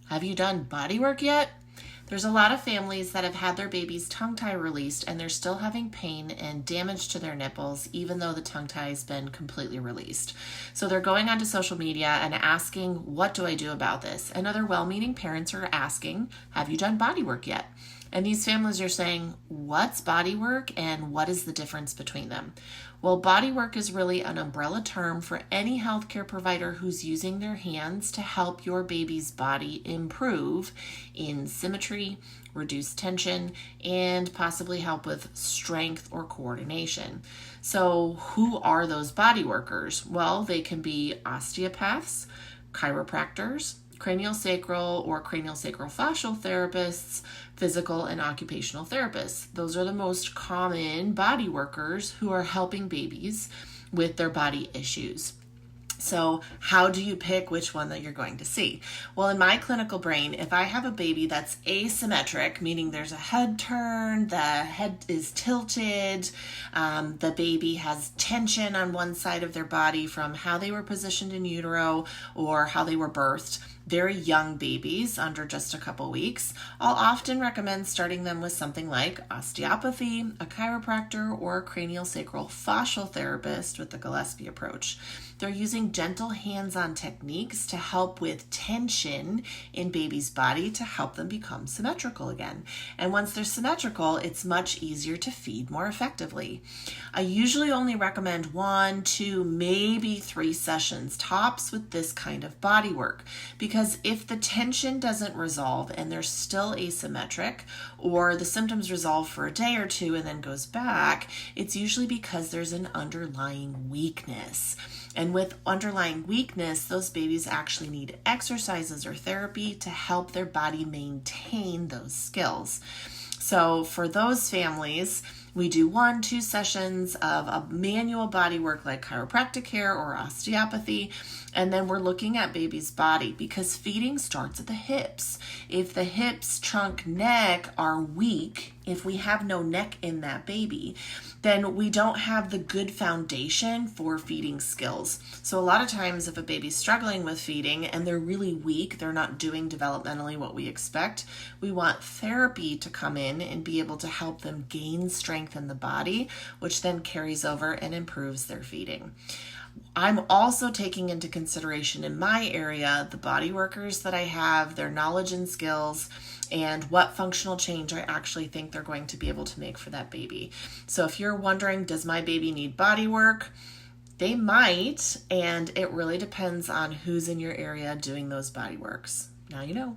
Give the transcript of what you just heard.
Have you done body work yet? There's a lot of families that have had their baby's tongue tie released and they're still having pain and damage to their nipples even though the tongue tie has been completely released. So they're going onto social media and asking, what do I do about this? And other well-meaning parents are asking, have you done body work yet? And these families are saying, what's body work and what is the difference between them? Well, body work is really an umbrella term for any healthcare provider who's using their hands to help your baby's body improve in symmetry, reduce tension, and possibly help with strength or coordination. So who are those body workers? Well, they can be osteopaths, chiropractors, craniosacral or craniosacral fascial therapists, physical and occupational therapists. Those are the most common body workers who are helping babies with their body issues. So how do you pick which one that you're going to see? Well, in my clinical brain, if I have a baby that's asymmetric, meaning there's a head turn, the head is tilted, the baby has tension on one side of their body from how they were positioned in utero or how they were birthed, very young babies under just a couple weeks, I'll often recommend starting them with something like osteopathy, a chiropractor, or a craniosacral fascial therapist with the Gillespie approach. They're using gentle hands-on techniques to help with tension in baby's body to help them become symmetrical again. And once they're symmetrical, it's much easier to feed more effectively. I usually only recommend 1, 2, maybe 3 sessions tops with this kind of body work, because if the tension doesn't resolve and they're still asymmetric, or the symptoms resolve for a day or 2 and then goes back, it's usually because there's an underlying weakness. And with underlying weakness, those babies actually need exercises or therapy to help their body maintain those skills. So for those families, we do 1, 2 sessions of a manual body work like chiropractic care or osteopathy, and then we're looking at baby's body because feeding starts at the hips. If the hips, trunk, neck are weak, if we have no neck in that baby, then we don't have the good foundation for feeding skills. So a lot of times if a baby's struggling with feeding and they're really weak, they're not doing developmentally what we expect, we want therapy to come in and be able to help them gain strength in the body, which then carries over and improves their feeding. I'm also taking into consideration in my area the body workers that I have, their knowledge and skills, and what functional change I actually think they're going to be able to make for that baby. So if you're wondering, does my baby need body work? They might, and it really depends on who's in your area doing those body works. Now you know.